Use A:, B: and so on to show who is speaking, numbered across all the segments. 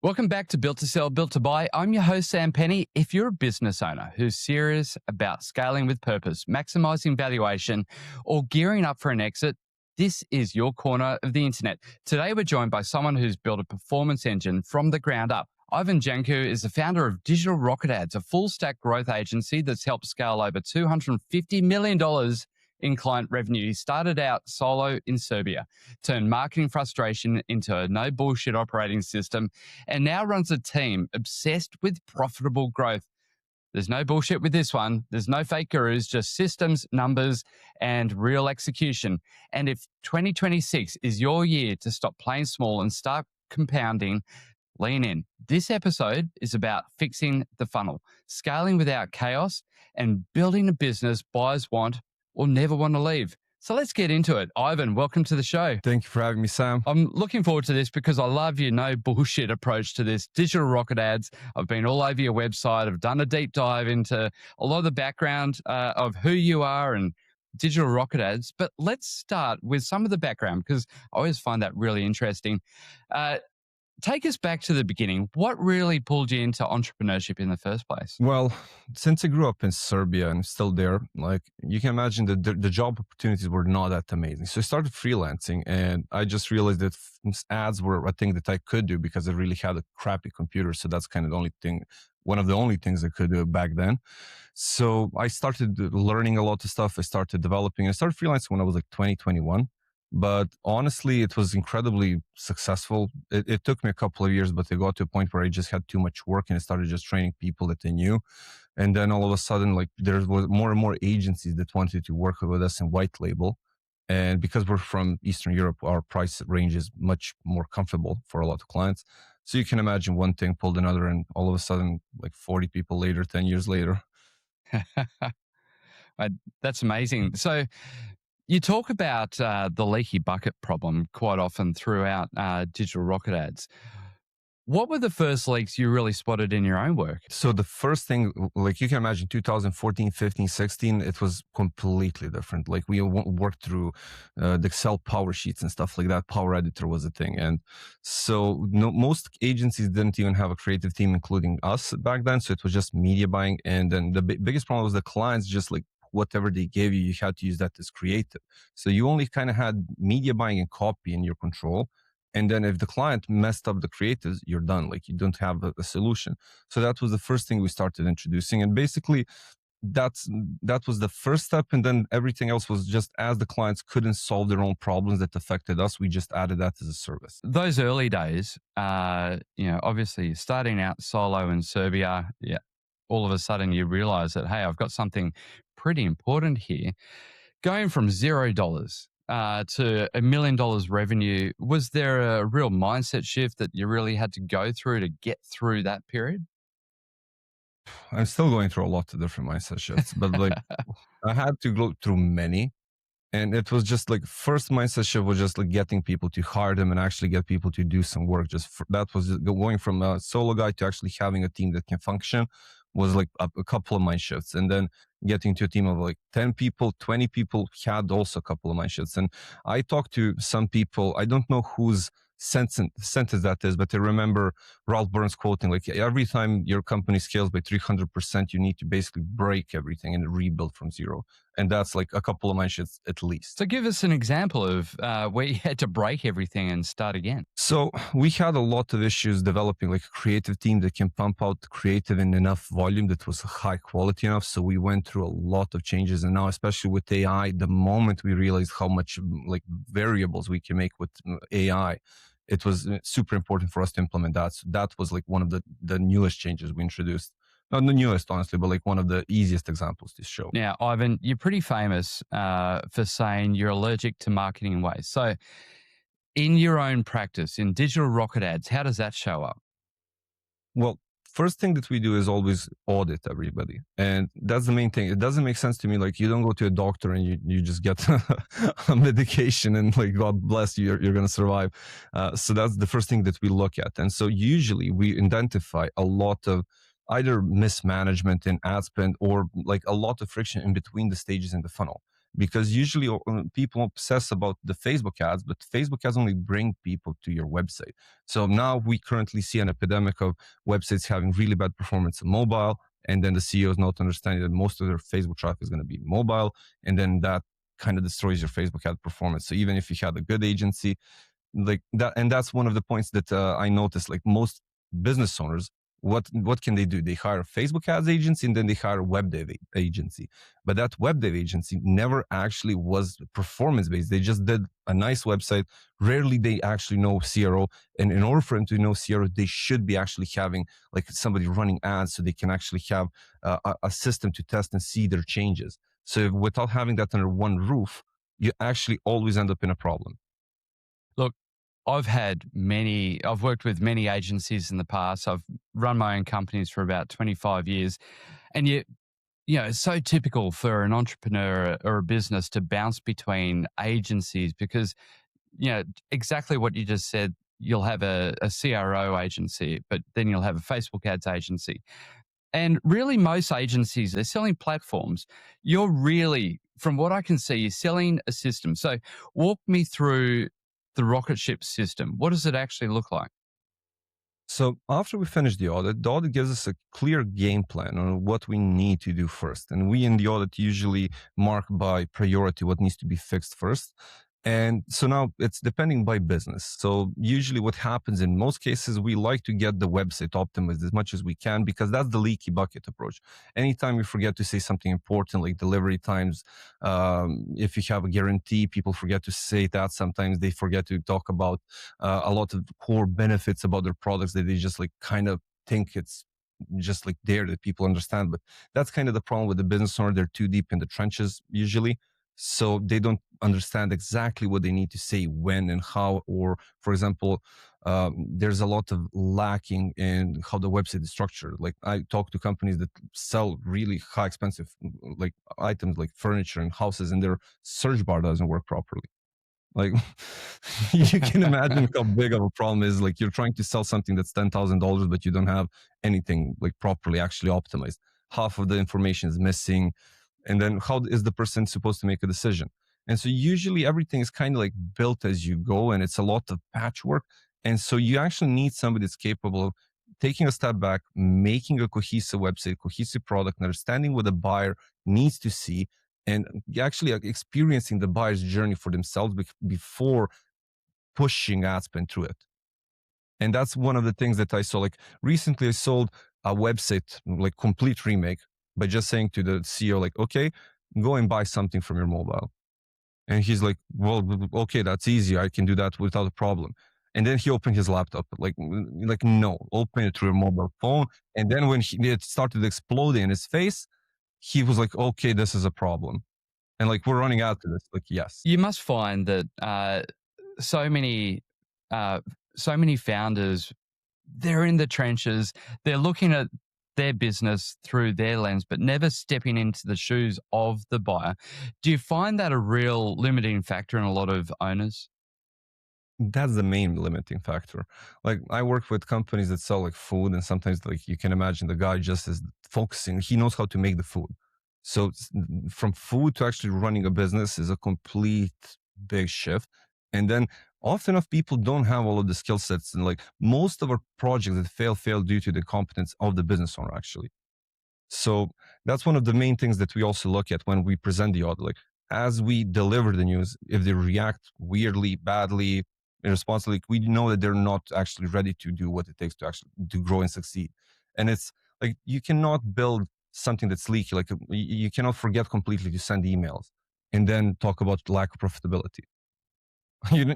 A: Welcome back to Built to Sell, Built to Buy. I'm your host, Sam Penny. If you're a business owner who's serious about scaling with purpose, maximizing valuation, or gearing up for an exit, this is your corner of the internet. Today, we're joined by someone who's built a performance engine from the ground up. Ivan Janku is the founder of Digital Rocket Ads, a full stack growth agency that's helped scale over $250 million in client revenue. He started out solo in Serbia, turned marketing frustration into a no bullshit operating system, and now runs a team obsessed with profitable growth. There's no bullshit with this one. There's no fake gurus, just systems, numbers, and real execution. And if 2026 is your year to stop playing small and start compounding, lean in. This episode is about fixing the funnel, scaling without chaos, and building a business buyers want or never want to leave. So let's get into it. Ivan, welcome to the show.
B: Thank you for having me, Sam.
A: I'm looking forward to this because I love your no bullshit approach to this. Digital Rocket Ads. I've been all over your website. I've done a deep dive into a lot of the background of who you are and Digital Rocket Ads. But let's start with some of the background because I always find that really interesting. Take us back to the beginning. What really pulled you into entrepreneurship in the first place?
B: Well, since I grew up in Serbia and still there, like you can imagine that the job opportunities were not that amazing. So I started freelancing and I just realized that ads were a thing that I could do because I really had a crappy computer. So that's kind of the only thing, one of the only things I could do back then. So I started learning a lot of stuff. I started developing. I started freelancing when I was like 21. But honestly, it was incredibly successful. It took me a couple of years, but I got to a point where I just had too much work and I started just training people that I knew. And then all of a sudden, like there was more and more agencies that wanted to work with us in white label. And because we're from Eastern Europe, our price range is much more comfortable for a lot of clients. So you can imagine one thing pulled another and all of a sudden, like 40 people later, 10 years later.
A: That's amazing. So you talk about the leaky bucket problem quite often throughout Digital Rocket Ads. What were the first leaks you really spotted in your own work?
B: So the first thing, like you can imagine 2014, 15, 16, it was completely different. Like we worked through the Excel power sheets and stuff like that. Power editor was a thing. And so most agencies didn't even have a creative team, including us back then. So it was just media buying. And then the biggest problem was the clients just like, whatever they gave you, you had to use that as creative. So you only kind of had media buying and copy in your control. And then if the client messed up the creatives, you're done. Like you don't have a solution. So that was the first thing we started introducing. And basically that was the first step. And then everything else was just as the clients couldn't solve their own problems that affected us, we just added that as a service.
A: Those early days, obviously starting out solo in Serbia, all of a sudden you realize that, hey, I've got something pretty important here. Going from $0 to $1 million revenue, was there a real mindset shift that you really had to go through to get through that period?
B: I'm still going through a lot of different mindset shifts, but like I had to go through many. And it was just like first mindset shift was just like getting people to hire them and actually get people to do some work. That was going from a solo guy to actually having a team that can function was like a couple of mind shifts. And then getting to a team of like 10 people, 20 people had also a couple of mind shifts. And I talked to some people, I don't know whose sentence that is, but I remember Ralph Burns quoting like every time your company scales by 300%, you need to basically break everything and rebuild from zero. And that's like a couple of mind shifts at least.
A: So give us an example of where you had to break everything and start again.
B: So we had a lot of issues developing like a creative team that can pump out creative in enough volume that was high quality enough. So we went through a lot of changes. And now, especially with AI, the moment we realized how much like variables we can make with AI, it was super important for us to implement that. So that was like one of the newest changes we introduced. Not the newest, honestly, but like one of the easiest examples to show.
A: Now, Ivan, you're pretty famous for saying you're allergic to marketing waste. So in your own practice, in Digital Rocket Ads, how does that show up?
B: Well, first thing that we do is always audit everybody. And that's the main thing. It doesn't make sense to me. Like you don't go to a doctor and you just get a medication and like, God bless you, you're going to survive. So that's the first thing that we look at. And so usually we identify a lot of either mismanagement in ad spend or like a lot of friction in between the stages in the funnel. because usually people obsess about the Facebook ads, but Facebook ads only bring people to your website. So now we currently see an epidemic of websites having really bad performance on mobile, and then the CEOs not understanding that most of their Facebook traffic is going to be mobile, and then that kind of destroys your Facebook ad performance. So even if you had a good agency, like that, and that's one of the points that I noticed. Like most business owners, what can they do? They hire a Facebook ads agency and then they hire a web dev agency. But that web dev agency never actually was performance based. They just did a nice website. Rarely they actually know CRO, and in order for them to know CRO, they should be actually having like somebody running ads so they can actually have a system to test and see their changes. So without having that under one roof, you actually always end up in a problem.
A: Look, I've worked with many agencies in the past. I've run my own companies for about 25 years. And it's so typical for an entrepreneur or a business to bounce between agencies because, exactly what you just said, you'll have a CRO agency, but then you'll have a Facebook ads agency. And really, most agencies, they're selling platforms. You're really, from what I can see, you're selling a system. So walk me through the rocket ship system. What does it actually look like?
B: So after we finish the audit gives us a clear game plan on what we need to do first. And we in the audit usually mark by priority what needs to be fixed first. And so now it's depending by business. So usually what happens in most cases, we like to get the website optimized as much as we can because that's the leaky bucket approach. Anytime you forget to say something important like delivery times, if you have a guarantee, people forget to say that. Sometimes they forget to talk about a lot of core benefits about their products that they just like kind of think it's just like there that people understand. But that's kind of the problem with the business owner. They're too deep in the trenches usually. So they don't understand exactly what they need to say when and how. Or, for example, there's a lot of lacking in how the website is structured. Like I talk to companies that sell really high expensive like items like furniture and houses, and their search bar doesn't work properly. Like you can imagine how big of a problem is. Like you're trying to sell something that's $10,000, but you don't have anything like properly actually optimized. Half of the information is missing, and then how is the person supposed to make a decision? And so usually everything is kind of like built as you go, and it's a lot of patchwork. And so you actually need somebody that's capable of taking a step back, making a cohesive website, cohesive product, understanding what the buyer needs to see, and actually experiencing the buyer's journey for themselves before pushing ad spend through it. And that's one of the things that I saw. Like recently, I sold a website, like complete remake, by just saying to the CEO, like, okay, go and buy something from your mobile. And he's like, well, okay, that's easy. I can do that without a problem. And then he opened his laptop, like no, open it through your mobile phone. And then when it started exploding in his face, he was like, okay, this is a problem. And like, we're running out of this. Like, yes.
A: You must find that so many founders, they're in the trenches. They're looking at their business through their lens, but never stepping into the shoes of the buyer. Do you find that a real limiting factor in a lot of owners?
B: That's the main limiting factor. Like I work with companies that sell like food, and sometimes like you can imagine the guy just is focusing. He knows how to make the food. So from food to actually running a business is a complete big shift. And then often enough people don't have all of the skill sets, and like most of our projects that fail due to the competence of the business owner actually. So that's one of the main things that we also look at when we present the audit. Like as we deliver the news, if they react weirdly, badly, irresponsibly, we know that they're not actually ready to do what it takes to actually to grow and succeed. And it's like you cannot build something that's leaky. Like you cannot forget completely to send emails and then talk about lack of profitability. you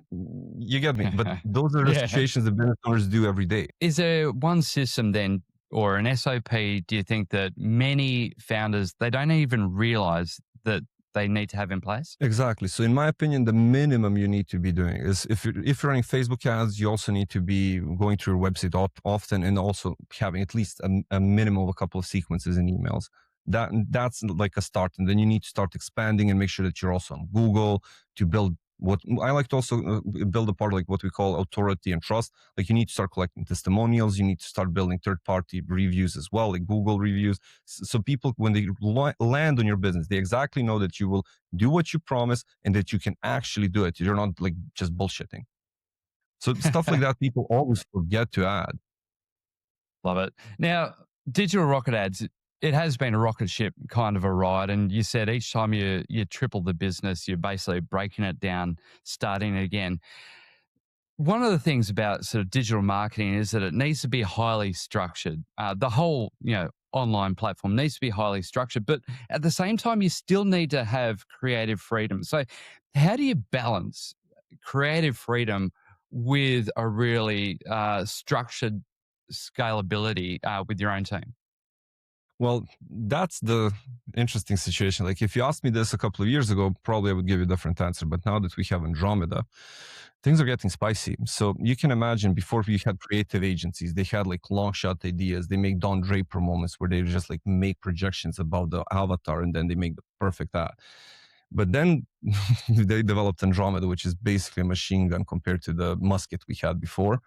B: you get me? But those are the
A: Yeah.
B: situations that business owners do every day.
A: Is there one system then or an SOP, do you think that many founders, they don't even realize that they need to have in place?
B: Exactly. So, in my opinion, the minimum you need to be doing is if you're running Facebook ads, you also need to be going to your website often, and also having at least a minimum of a couple of sequences in emails. That's like a start, and then you need to start expanding and make sure that you're also on Google to build What I like to also build a part like what we call authority and trust. Like you need to start collecting testimonials. You need to start building third-party reviews as well, like Google reviews. So people, when they land on your business, they exactly know that you will do what you promise and that you can actually do it. You're not like just bullshitting. So stuff like that, people always forget to add.
A: Love it. Now, digital rocket ads, it has been a rocket ship kind of a ride. And you said each time you triple the business, you're basically breaking it down, starting again. One of the things about sort of digital marketing is that it needs to be highly structured. The whole, online platform needs to be highly structured, but at the same time, you still need to have creative freedom. So, how do you balance creative freedom with a really structured scalability with your own team?
B: Well, that's the interesting situation. Like, if you asked me this a couple of years ago, probably I would give you a different answer. But now that we have Andromeda, things are getting spicy. So you can imagine before we had creative agencies, they had like long shot ideas. They make Don Draper moments where they just like make projections about the avatar and then they make the perfect ad. But then they developed Andromeda, which is basically a machine gun compared to the musket we had before.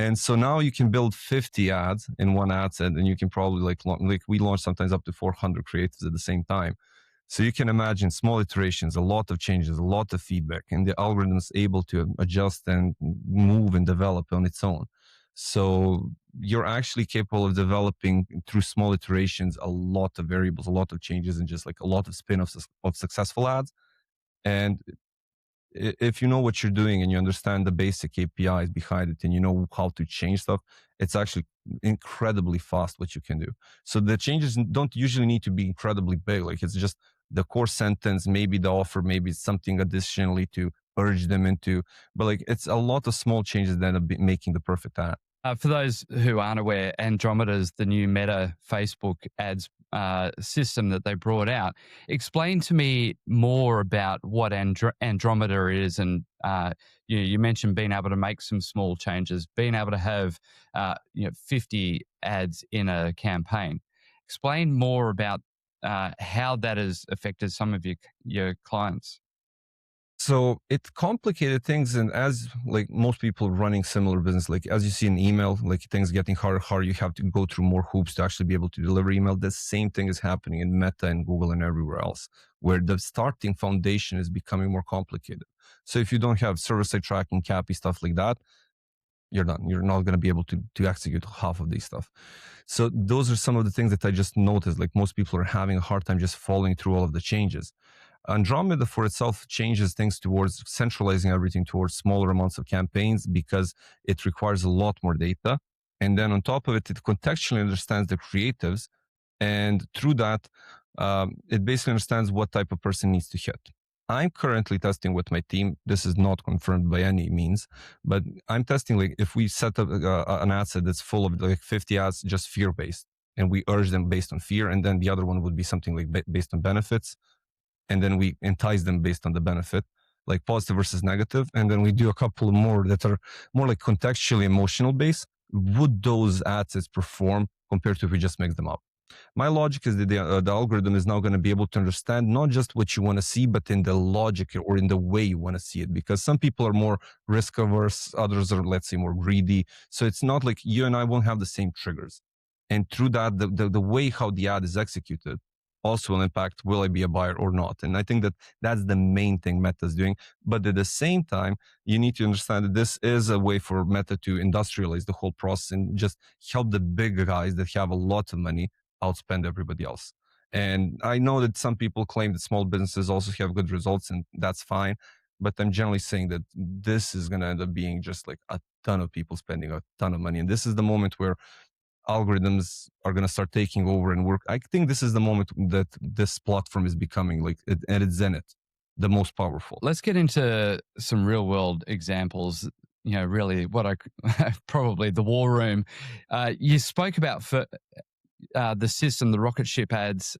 B: And so now you can build 50 ads in one ad set, and you can probably like we launch sometimes up to 400 creatives at the same time. So you can imagine small iterations, a lot of changes, a lot of feedback, and the algorithm is able to adjust and move and develop on its own. So you're actually capable of developing through small iterations a lot of variables, a lot of changes, and just like a lot of spin-offs of successful ads. And if you know what you're doing and you understand the basic APIs behind it and you know how to change stuff, it's actually incredibly fast what you can do. So the changes don't usually need to be incredibly big. Like it's just the core sentence, maybe the offer, maybe it's something additionally to urge them into. But like it's a lot of small changes that end up making the perfect ad.
A: For those who aren't aware, Andromeda is the new Meta Facebook ads system that they brought out. Explain to me more about what Andromeda is, and you mentioned being able to make some small changes, being able to have 50 ads in a campaign. Explain more about how that has affected some of your clients.
B: So it complicated things, and as like most people running similar business, like as you see in email, like things getting harder, you have to go through more hoops to actually be able to deliver email. The same thing is happening in Meta and Google and everywhere else, where the starting foundation is becoming more complicated. So if you don't have server-side tracking, CAPI, stuff like that, you're done. You're not going to be able to execute half of these stuff. So those are some of the things that I just noticed. Like most people are having a hard time just following through all of the changes. Andromeda for itself changes things towards centralizing everything towards smaller amounts of campaigns because it requires a lot more data. And then on top of it, it contextually understands the creatives. And through that, it basically understands what type of person needs to hit. I'm currently testing with my team. This is not confirmed by any means, but I'm testing like if we set up an ad set that's full of like 50 ads, just fear based, and we urge them based on fear, and then the other one would be something like based on benefits, and then we entice them based on the benefit, like positive versus negative, and then we do a couple more that are more like contextually emotional based. Would those ad sets perform compared to if we just mix them up? My logic is that the algorithm is now going to be able to understand not just what you want to see, but in the logic or in the way you want to see it. Because some people are more risk averse, others are, let's say, more greedy. So it's not like you and I won't have the same triggers. And through that, the way how the ad is executed also will impact will I be a buyer or not. And I think that that's the main thing Meta is doing. But at the same time, you need to understand that this is a way for Meta to industrialize the whole process and just help the big guys that have a lot of money outspend everybody else. And I know that some people claim that small businesses also have good results, and that's fine. But I'm generally saying that this is going to end up being just like a ton of people spending a ton of money. And this is the moment where algorithms are going to start taking over and work. I think this is the moment that this platform is becoming like at its zenith, the most powerful.
A: Let's get into some real world examples. Really, what I probably the war room. You spoke about the system, the rocket ship ads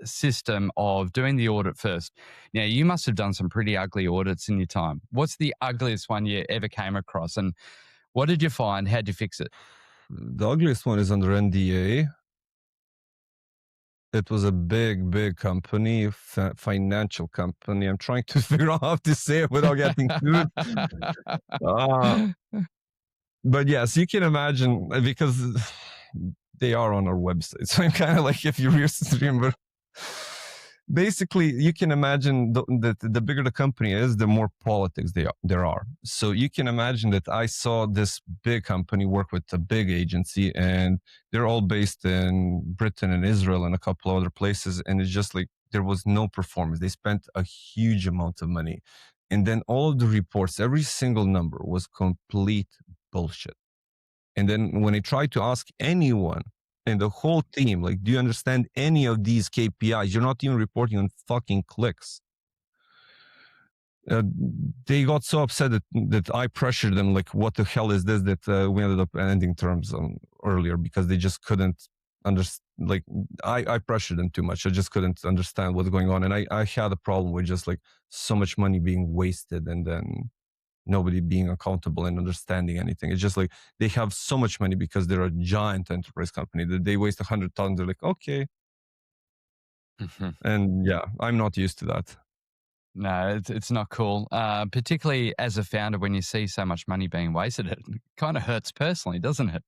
A: system of doing the audit first. Now, you must have done some pretty ugly audits in your time. What's the ugliest one you ever came across, and what did you find? How'd you fix it?
B: The ugliest one is under NDA. It was a big company, financial company. I'm trying to figure out how to say it without getting sued. Uh, but yes, you can imagine because they are on our website. So I'm kind of like, if you remember, basically, you can imagine that the bigger the company is, the more politics there are. So you can imagine that I saw this big company work with a big agency, and they're all based in Britain and Israel and a couple other places. And it's just like there was no performance. They spent a huge amount of money. And then all of the reports, every single number was complete bullshit. And then when I tried to ask anyone in the whole team, like, do you understand any of these KPIs? You're not even reporting on fucking clicks. They got so upset that I pressured them, like, what the hell is this? That we ended up ending terms earlier because they just couldn't understand. Like, I pressured them too much. I just couldn't understand what's going on. And I had a problem with just like so much money being wasted and then nobody being accountable and understanding anything. It's just like they have so much money because they're a giant enterprise company that they waste 100,000. They're like, okay. And yeah, I'm not used to that.
A: No, it's not cool. Particularly as a founder, when you see so much money being wasted, it kind of hurts personally, doesn't it?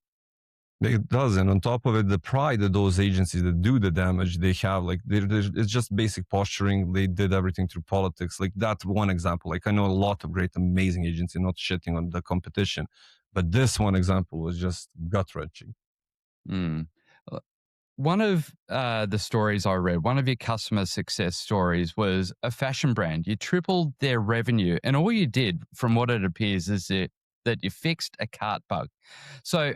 B: It does. And on top of it, the pride that those agencies that do the damage, they have, like, it's just basic posturing. They did everything through politics. Like, that's one example. Like, I know a lot of great, amazing agencies, not shitting on the competition. But this one example was just gut wrenching.
A: Mm. One of the stories I read, one of your customer success stories was a fashion brand. You tripled their revenue, and all you did, from what it appears, is that you fixed a cart bug. So,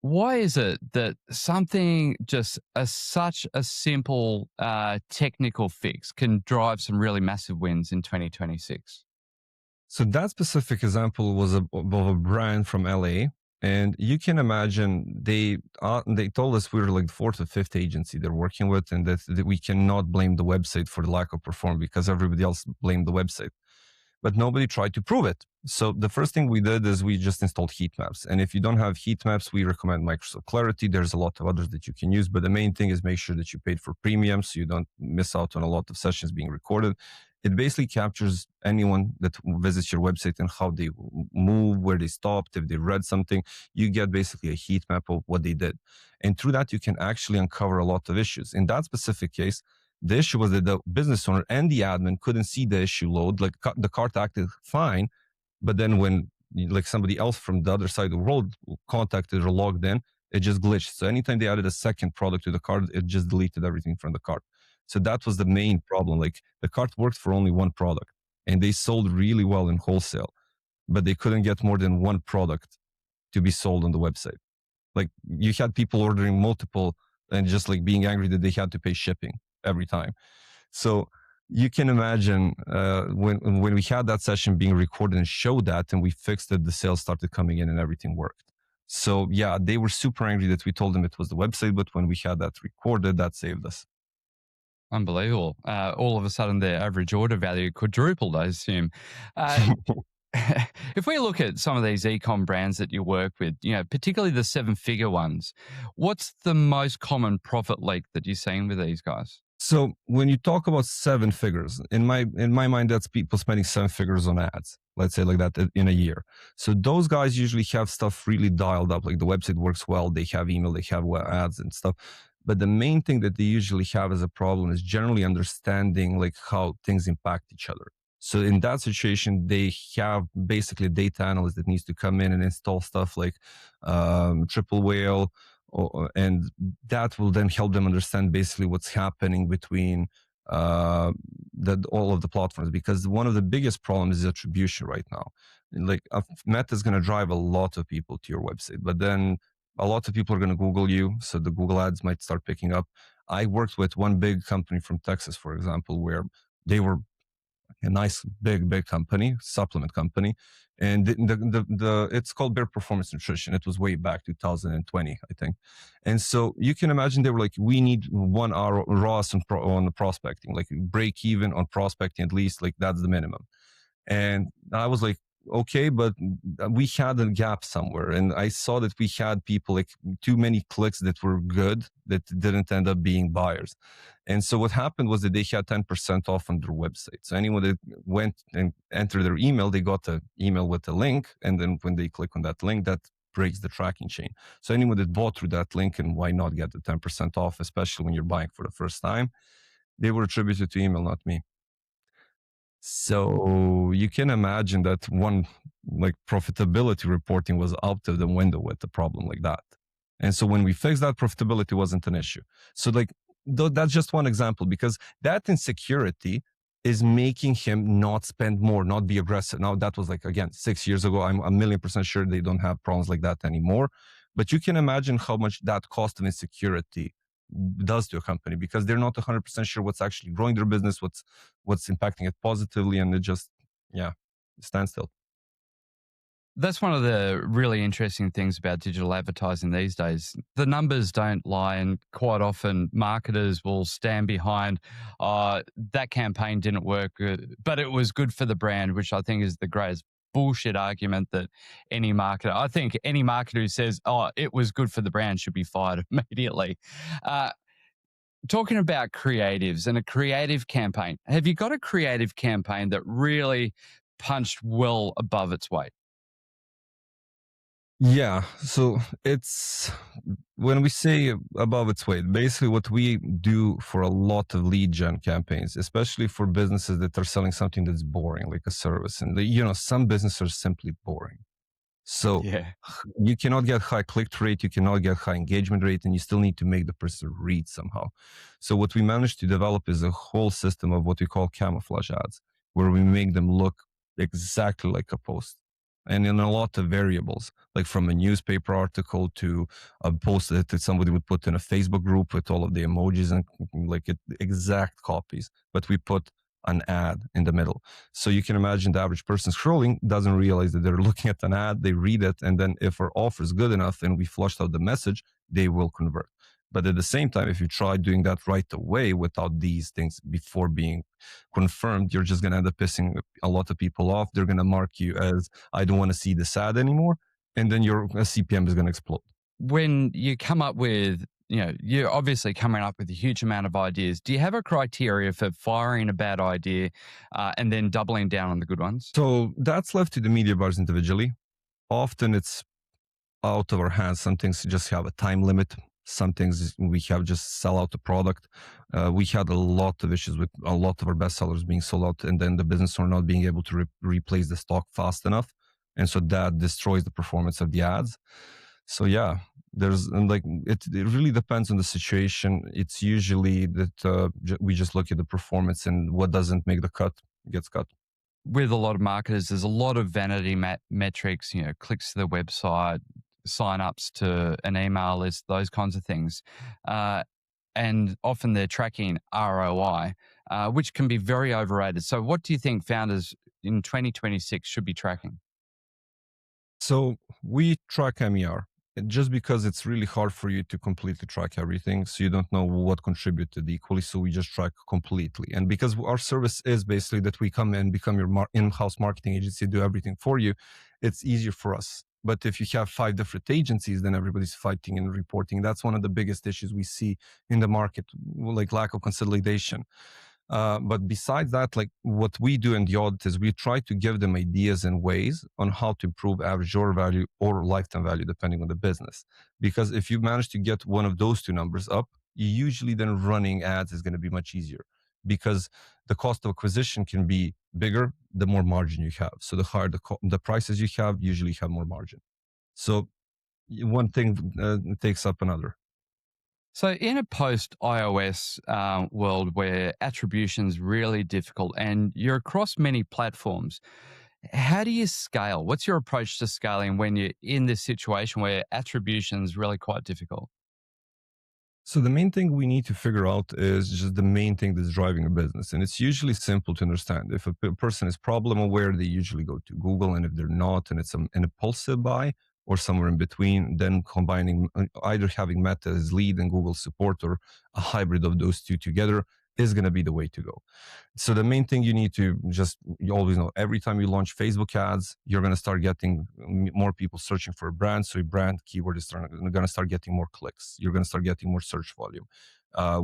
A: why is it that something just such a simple technical fix can drive some really massive wins in 2026?
B: So that specific example was of a brand from LA. And you can imagine they told us we were like the fourth or fifth agency they're working with, and that we cannot blame the website for the lack of performance because everybody else blamed the website. But nobody tried to prove it. So the first thing we did is we just installed heat maps. And if you don't have heat maps, we recommend Microsoft Clarity. There's a lot of others that you can use, but the main thing is make sure that you paid for premium so you don't miss out on a lot of sessions being recorded. It basically captures anyone that visits your website and how they move, where they stopped, if they read something. You get basically a heat map of what they did. And through that, you can actually uncover a lot of issues. In that specific case, the issue was that the business owner and the admin couldn't see the issue load. Like, the cart acted fine, but then when like somebody else from the other side of the world contacted or logged in, it just glitched. So anytime they added a second product to the cart, it just deleted everything from the cart. So that was the main problem. Like, the cart worked for only one product, and they sold really well in wholesale, but they couldn't get more than one product to be sold on the website. Like, you had people ordering multiple and just like being angry that they had to pay shipping every time. So you can imagine when we had that session being recorded and showed that, and we fixed it, the sales started coming in and everything worked. So yeah, they were super angry that we told them it was the website, but when we had that recorded, that saved us.
A: Unbelievable. All of a sudden, their average order value quadrupled, I assume. If we look at some of these e-com brands that you work with, particularly the seven-figure ones, what's the most common profit leak that you're seeing with these guys?
B: So when you talk about seven figures, in my mind, that's people spending seven figures on ads, let's say like that, in a year. So those guys usually have stuff really dialed up. Like, the website works well, they have email, they have ads and stuff. But the main thing that they usually have as a problem is generally understanding like how things impact each other. So in that situation, they have basically a data analyst that needs to come in and install stuff like Triple Whale, and that will then help them understand basically what's happening between all of the platforms, because one of the biggest problems is attribution right now. Like, Meta is going to drive a lot of people to your website, but then a lot of people are going to Google you, so the Google ads might start picking up. I worked with one big company from Texas, for example, where they were a nice big company, supplement company, and the it's called Bear Performance Nutrition. It was way back 2020, I think. And so you can imagine they were like, we need 1 hour ROAS on the prospecting, like break even on prospecting at least, like that's the minimum. And I was like, okay, but we had a gap somewhere. And I saw that we had people like too many clicks that were good that didn't end up being buyers. And so what happened was that they had 10% off on their website. So anyone that went and entered their email, they got an email with a link. And then when they click on that link, that breaks the tracking chain. So anyone that bought through that link, and why not get the 10% off, especially when you're buying for the first time, they were attributed to email, not me. So you can imagine that one, like, profitability reporting was out of the window with a problem like that. And so when we fixed that, profitability wasn't an issue. So like, that's just one example, because that insecurity is making him not spend more, not be aggressive. Now that was like, again, 6 years ago. I'm a million percent sure they don't have problems like that anymore. But you can imagine how much that cost of insecurity does to a company, because they're not 100% sure what's actually growing their business, what's impacting it positively, and it just, yeah, stands still.
A: That's one of the really interesting things about digital advertising these days. The numbers don't lie, and quite often marketers will stand behind, that campaign didn't work, but it was good for the brand, which I think is the greatest bullshit argument that I think any marketer who says, oh, it was good for the brand should be fired immediately. Uh, Talking about creatives and a creative campaign, have you got a creative campaign that really punched well above its weight?
B: Yeah, so it's, when we say above its weight, basically what we do for a lot of lead gen campaigns, especially for businesses that are selling something that's boring, like a service. And some businesses are simply boring. So
A: Yeah.
B: you cannot get high click rate, you cannot get high engagement rate, and you still need to make the person read somehow. So what we managed to develop is a whole system of what we call camouflage ads, where we make them look exactly like a post. And in a lot of variables, like from a newspaper article to a post that somebody would put in a Facebook group with all of the emojis and like exact copies, but we put an ad in the middle. So you can imagine the average person scrolling doesn't realize that they're looking at an ad, they read it, and then if our offer is good enough and we flushed out the message, they will convert. But at the same time, if you try doing that right away without these things before being confirmed, you're just going to end up pissing a lot of people off. They're going to mark you as, I don't want to see this ad anymore. And then your CPM is going to explode.
A: When you come up with, you're obviously coming up with a huge amount of ideas. Do you have a criteria for firing a bad idea and then doubling down on the good ones?
B: So that's left to the media buyers individually. Often it's out of our hands. Some things just have a time limit. Some things we have just sell out the product. We had a lot of issues with a lot of our bestsellers being sold out, and then the business owner not being able to replace the stock fast enough. And so that destroys the performance of the ads. So yeah, it really depends on the situation. It's usually that we just look at the performance, and what doesn't make the cut gets cut.
A: With a lot of marketers, there's a lot of vanity metrics, clicks to the website, sign-ups to an email list, those kinds of things. And often they're tracking ROI, which can be very overrated. So what do you think founders in 2026 should be tracking?
B: So we track MER, just because it's really hard for you to completely track everything. So you don't know what contributed equally. So we just track completely. And because our service is basically that we come and become your in-house marketing agency, do everything for you, it's easier for us. But if you have 5 different agencies, then everybody's fighting and reporting. That's one of the biggest issues we see in the market, like lack of consolidation. But besides that, like what we do in the audit is we try to give them ideas and ways on how to improve average order value or lifetime value, depending on the business. Because if you manage to get one of those 2 numbers up, usually then running ads is going to be much easier, because the cost of acquisition can be bigger the more margin you have. So the higher the prices you have, usually you have more margin. So one thing takes up another.
A: So in a post iOS world where attribution is really difficult and you're across many platforms, how do you scale? What's your approach to scaling when you're in this situation where attribution is really quite difficult?
B: So the main thing we need to figure out is just the main thing that's driving a business. And it's usually simple to understand. If a person is problem aware, they usually go to Google. And if they're not, and it's an impulsive buy or somewhere in between, then combining either having Meta as lead and Google support, or a hybrid of those 2 together, is going to be the way to go. So the main thing you need to just, you always know, every time you launch Facebook ads, you're going to start getting more people searching for a brand. So a brand keyword is going to start getting more clicks. You're going to start getting more search volume.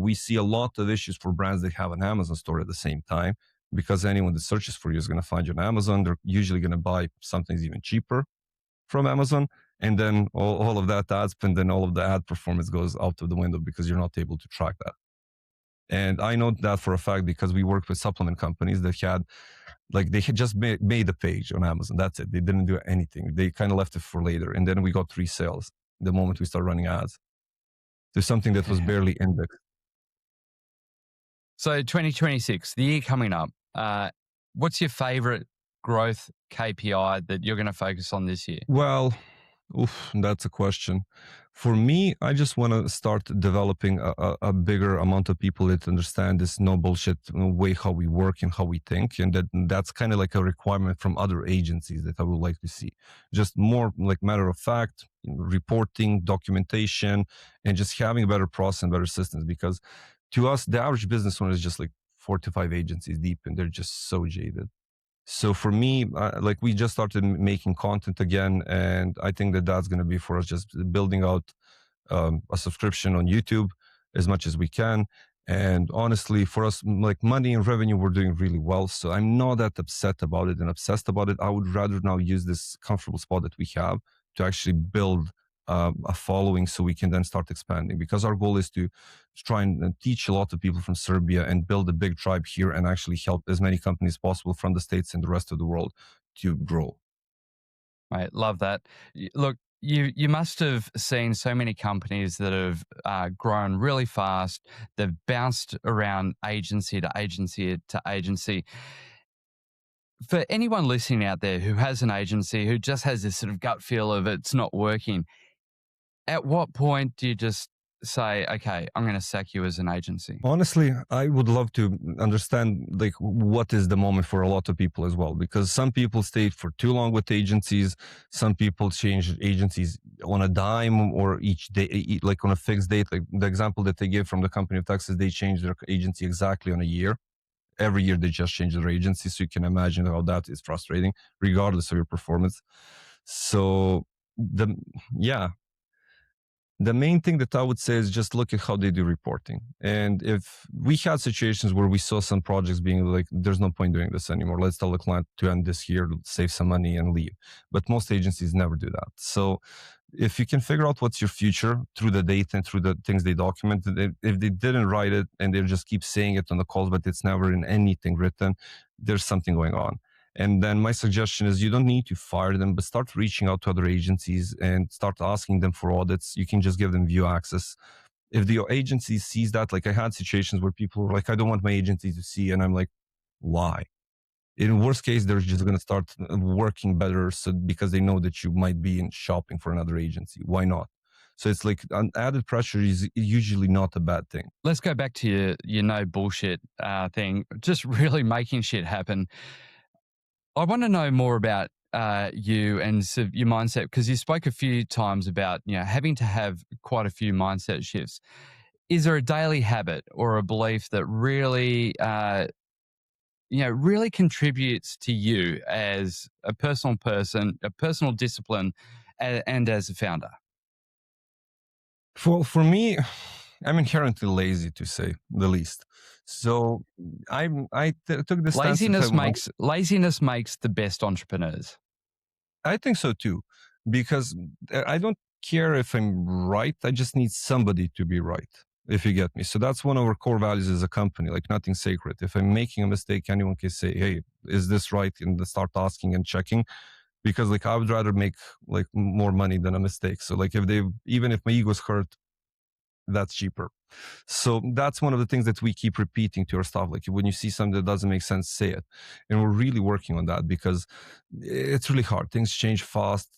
B: We see a lot of issues for brands that have an Amazon store at the same time, because anyone that searches for you is going to find you on Amazon. They're usually going to buy something even cheaper from Amazon. And then all of that ad spend and all of the ad performance goes out of the window because you're not able to track that. And I know that for a fact because we worked with supplement companies that had, like, they had just made a page on Amazon. That's it. They didn't do anything. They kind of left it for later. And then we got 3 sales the moment we started running ads. There's something that was barely indexed.
A: So 2026, the year coming up, what's your favorite growth KPI that you're going to focus on this year?
B: Well, that's a question. For me, I just want to start developing a bigger amount of people that understand this no bullshit way how we work and how we think, and that's kind of like a requirement from other agencies that I would like to see. Just more like matter of fact, reporting, documentation, and just having a better process and better systems. Because to us, the average business owner is just like 4 to 5 agencies deep, and they're just so jaded. So for me, like, we just started making content again, and I think that that's going to be for us just building out a subscription on YouTube as much as we can. And honestly, for us, like, money and revenue, we're doing really well. So I'm not that upset about it and obsessed about it. I would rather now use this comfortable spot that we have to actually build a following so we can then start expanding, because our goal is to try and teach a lot of people from Serbia and build a big tribe here and actually help as many companies possible from the States and the rest of the world to grow.
A: Right, love that. Look, you must have seen so many companies that have grown really fast. They've bounced around agency to agency to agency. For anyone listening out there who has an agency, who just has this sort of gut feel of it's not working, at what point do you just say, okay, I'm going to sack you as an agency?
B: Honestly, I would love to understand, like, what is the moment for a lot of people as well, because some people stayed for too long with agencies. Some people change agencies on a dime or each day, like on a fixed date. Like the example that they give from the company of Texas, they changed their agency exactly on a year. Every year they just change their agency. So you can imagine how that is frustrating, regardless of your performance. So yeah, the main thing that I would say is just look at how they do reporting. And if we had situations where we saw some projects being like, there's no point doing this anymore, let's tell the client to end this year, save some money and leave. But most agencies never do that. So if you can figure out what's your future through the data and through the things they document, if they didn't write it and they just keep saying it on the calls, but it's never in anything written, there's something going on. And then my suggestion is you don't need to fire them, but start reaching out to other agencies and start asking them for audits. You can just give them view access. If the agency sees that, like, I had situations where people were like, I don't want my agency to see. And I'm like, why? In worst case, they're just going to start working better, so because they know that you might be in shopping for another agency. Why not? So it's like an added pressure is usually not a bad thing.
A: Let's go back to your no bullshit thing, just really making shit happen. I want to know more about you and your mindset, because you spoke a few times about having to have quite a few mindset shifts. Is there a daily habit or a belief that really really contributes to you as a personal person, a personal discipline, and as a founder?
B: For me, I'm inherently lazy, to say the least. So took the stance that
A: Laziness makes the best entrepreneurs.
B: I think so too, because I don't care if I'm right. I just need somebody to be right, if you get me. So that's one of our core values as a company, like, nothing sacred. If I'm making a mistake, anyone can say, hey, is this right? And start asking and checking, because, like, I would rather make, like, more money than a mistake. So, like, even if my ego's hurt, that's cheaper. So that's one of the things that we keep repeating to our staff. Like, when you see something that doesn't make sense, say it. And we're really working on that, because it's really hard. Things change fast.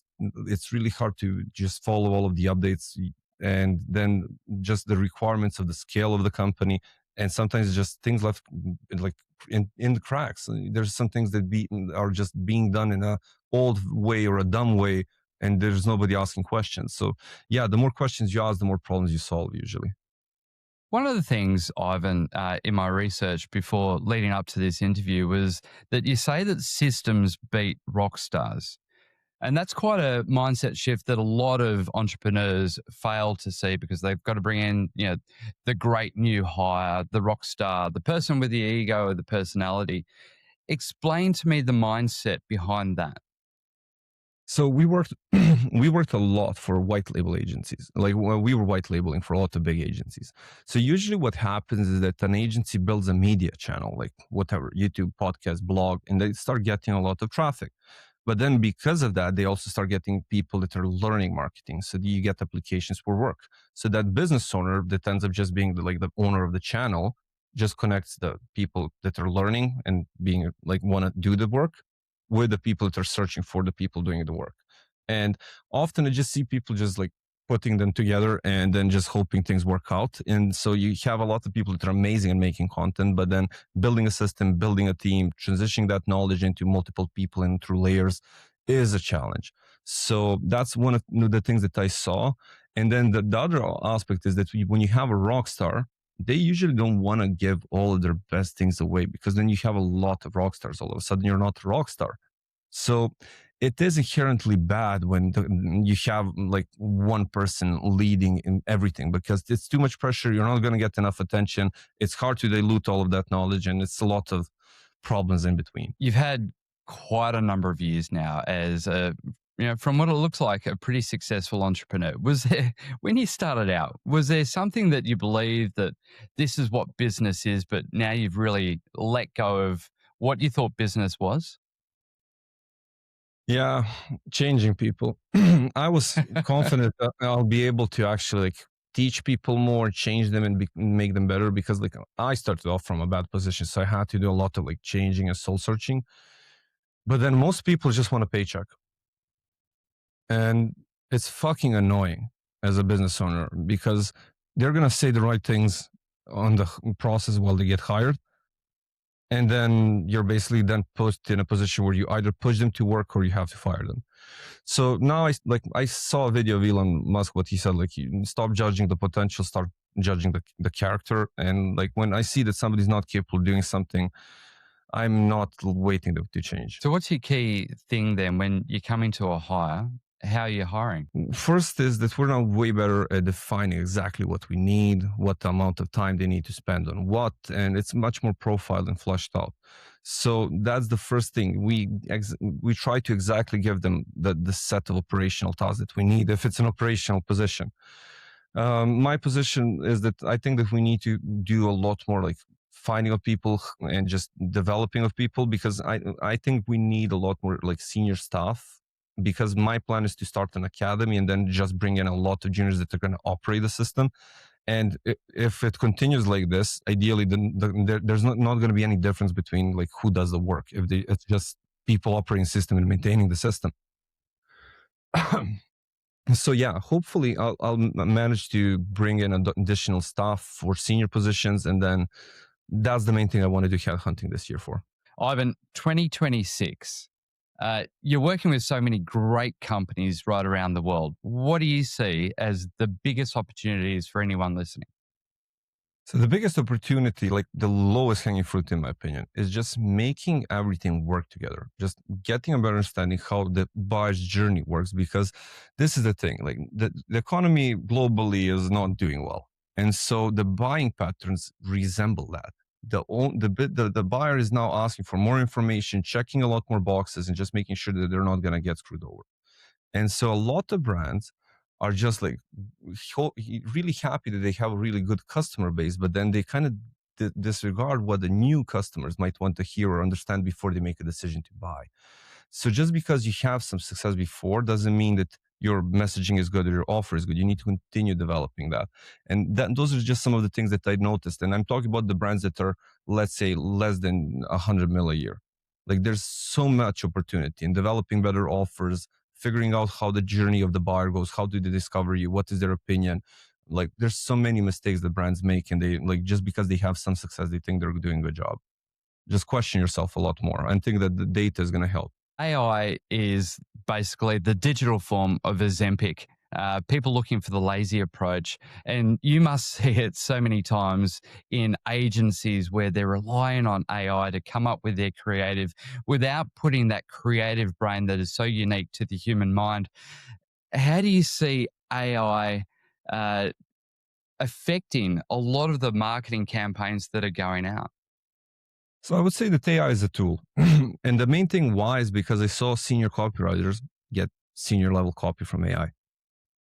B: It's really hard to just follow all of the updates, and then just the requirements of the scale of the company. And sometimes it's just things left, like, in the cracks. There's some things that are just being done in a old way or a dumb way, and there's nobody asking questions. So yeah, the more questions you ask, the more problems you solve usually.
A: One of the things, Ivan, in my research before leading up to this interview was that you say that systems beat rock stars. And that's quite a mindset shift that a lot of entrepreneurs fail to see because they've got to bring in, the great new hire, the rock star, the person with the ego or the personality. Explain to me the mindset behind that.
B: So we worked we worked a lot for white label agencies. Like when we were white labeling for a lot of big agencies. So usually what happens is that an agency builds a media channel, like whatever, YouTube, podcast, blog, and they start getting a lot of traffic. But then because of that, they also start getting people that are learning marketing. So you get applications for work. So that business owner that ends up just being like the owner of the channel just connects the people that are learning and being like want to do the work with the people that are searching for the people doing the work. And often I just see people just like putting them together and then just hoping things work out. And so you have a lot of people that are amazing at making content, but then building a system, building a team, transitioning that knowledge into multiple people and through layers is a challenge. So that's one of the things that I saw. And then the other aspect is that when you have a rock star, they usually don't want to give all of their best things away because then you have a lot of rock stars. All of a sudden, you're not a rock star. So it is inherently bad when you have like one person leading in everything because it's too much pressure. You're not going to get enough attention. It's hard to dilute all of that knowledge, and it's a lot of problems in between.
A: You've had quite a number of years now as from what it looks like, a pretty successful entrepreneur. Was there, when you started out, was there something that you believed that this is what business is, but now you've really let go of what you thought business was?
B: Yeah, changing people. I was confident that I'll be able to actually like teach people more, change them, and make them better because like I started off from a bad position, so I had to do a lot of like changing and soul searching. But then most people just want a paycheck, and it's fucking annoying as a business owner because they're gonna say the right things on the process while they get hired, and then you're basically then put in a position where you either push them to work or you have to fire them. So now I saw a video of Elon Musk, what he said, like you stop judging the potential, start judging the character. And like when I see that somebody's not capable of doing something, I'm not waiting to change.
A: So, what's your key thing then when you come into a hire? How are you hiring?
B: First is that we're now way better at defining exactly what we need, what amount of time they need to spend on what, and it's much more profiled and flushed out. So that's the first thing. We try to exactly give them the set of operational tasks that we need if it's an operational position. My position is that I think that we need to do a lot more like finding of people and just developing of people because I think we need a lot more like senior staff because my plan is to start an academy and then just bring in a lot of juniors that are going to operate the system. And if it continues like this, ideally, then there's not going to be any difference between like who does the work. It's just people operating the system and maintaining the system. So yeah, hopefully I'll manage to bring in additional staff for senior positions, and then that's the main thing I want to do headhunting this year for.
A: Ivan, 2026. You're working with so many great companies right around the world. What do you see as the biggest opportunities for anyone listening?
B: So the biggest opportunity, like the lowest hanging fruit, in my opinion, is just making everything work together. Just getting a better understanding how the buyer's journey works, because this is the thing. Like the economy globally is not doing well, and so the buying patterns resemble that. The buyer is now asking for more information, checking a lot more boxes, and just making sure that they're not going to get screwed over. And so a lot of brands are just like really happy that they have a really good customer base, but then they kind of disregard what the new customers might want to hear or understand before they make a decision to buy. So just because you have some success before doesn't mean that your messaging is good or your offer is good. You need to continue developing that. And those are just some of the things that I noticed. And I'm talking about the brands that are, let's say, less than 100 mil a year. Like there's so much opportunity in developing better offers, figuring out how the journey of the buyer goes, how do they discover you, what is their opinion. Like there's so many mistakes that brands make, and they like just because they have some success, they think they're doing a good job. Just question yourself a lot more and think that the data is going to help.
A: AI is basically the digital form of Ozempic. people looking for the lazy approach. And you must see it so many times in agencies where they're relying on AI to come up with their creative without putting that creative brain that is so unique to the human mind. How do you see AI uh, affecting a lot of the marketing campaigns that are going out?
B: So I would say that AI is a tool. And the main thing why is because I saw senior copywriters get senior level copy from AI.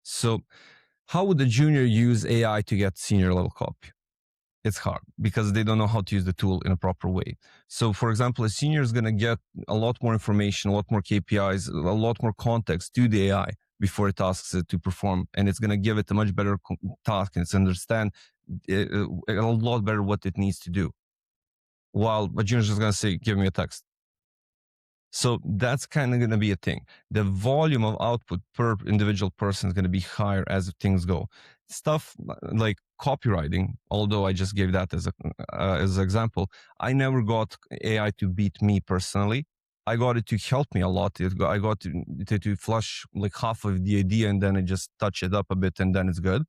B: So how would a junior use AI to get senior level copy? It's hard because they don't know how to use the tool in a proper way. So, for example, a senior is going to get a lot more information, a lot more KPIs, a lot more context to the AI before it asks it to perform, and it's going to give it a much better task and it's understand a lot better what it needs to do. While a junior is just going to say, "Give me a text." So that's kind of going to be a thing. The volume of output per individual person is going to be higher as things go. Stuff like copywriting, although I just gave that as an example, I never got AI to beat me personally. I got it to help me a lot. I got to flush like half of the idea and then I just touch it up a bit and then it's good.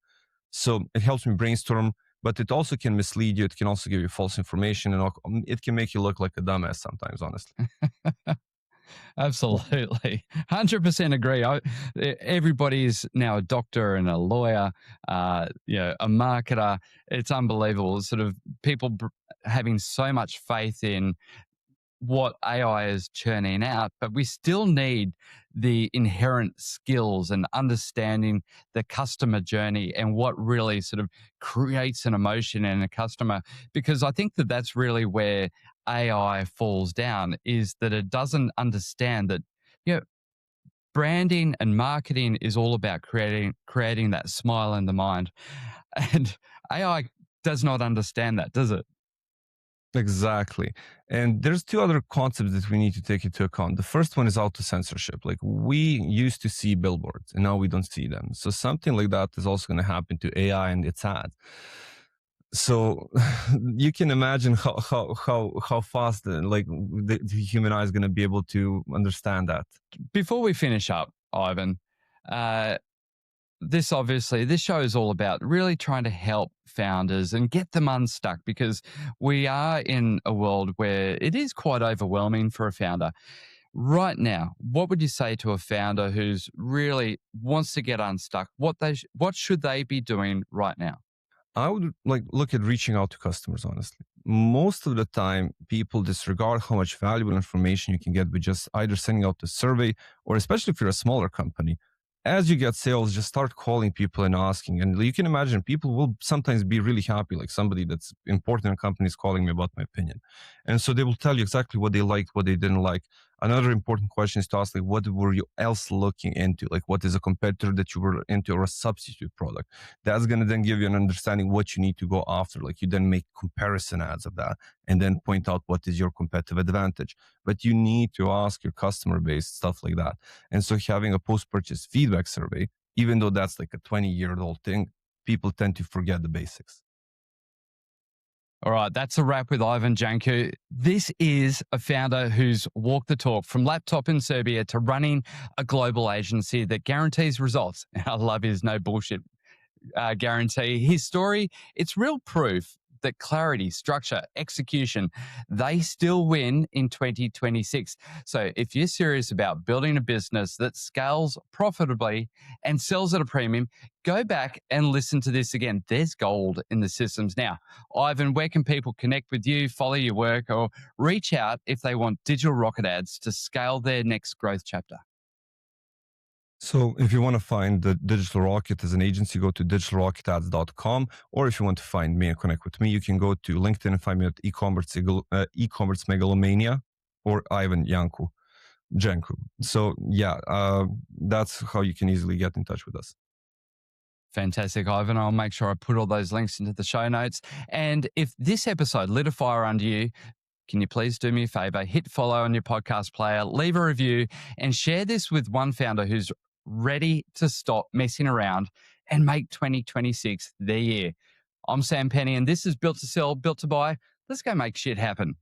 B: So it helps me brainstorm, but it also can mislead you. It can also give you false information and it can make you look like a dumbass sometimes, honestly.
A: Absolutely. 100% agree. Everybody is now a doctor and a lawyer, a marketer. It's unbelievable. Sort of people having so much faith in what AI is churning out, but we still need the inherent skills and understanding the customer journey and what really sort of creates an emotion in a customer. Because I think that that's really where AI falls down is that it doesn't understand that, you know, branding and marketing is all about creating that smile in the mind. And AI does not understand that, does it?
B: Exactly. And there's two other concepts that we need to take into account. The first one is auto censorship. Like we used to see billboards and now we don't see them. So something like that is also going to happen to AI and its ads. So you can imagine how fast the human eye is going to be able to understand that.
A: Before we finish up, Ivan, uh, this show is all about really trying to help founders and get them unstuck because we are in a world where it is quite overwhelming for a founder. Right now, what would you say to a founder who's really wants to get unstuck? What should they be doing right now?
B: I would like look at reaching out to customers, honestly. Most of the time, people disregard how much valuable information you can get with just either sending out a survey or especially if you're a smaller company. As you get sales, just start calling people and asking. And you can imagine people will sometimes be really happy, like somebody that's important in a company is calling me about my opinion. And so they will tell you exactly what they liked, what they didn't like. Another important question is to ask, like, what were you else looking into? Like, what is a competitor that you were into or a substitute product? That's going to then give you an understanding what you need to go after. Like you then make comparison ads of that and then point out what is your competitive advantage. But you need to ask your customer base stuff like that. And so having a post-purchase feedback survey, even though that's like a 20-year-old thing, people tend to forget the basics.
A: All right, that's a wrap with Ivan Janku. This is a founder who's walked the talk from laptop in Serbia to running a global agency that guarantees results. I love his no bullshit guarantee. His story, it's real proof that clarity, structure, execution, they still win in 2026. So if you're serious about building a business that scales profitably and sells at a premium, go back and listen to this again. There's gold in the systems. Now, Ivan, where can people connect with you, follow your work, or reach out if they want digital rocket ads to scale their next growth chapter?
B: So if you want to find the Digital Rocket as an agency, go to digitalrocketads.com. Or if you want to find me and connect with me, you can go to LinkedIn and find me at e-commerce megalomania or Ivan Janku. So yeah, that's how you can easily get in touch with us.
A: Fantastic, Ivan. I'll make sure I put all those links into the show notes. And if this episode lit a fire under you, can you please do me a favor? Hit follow on your podcast player, leave a review, and share this with one founder who's ready to stop messing around and make 2026 their year. I'm Sam Penny, and this is Built to Sell, Built to Buy. Let's go make shit happen.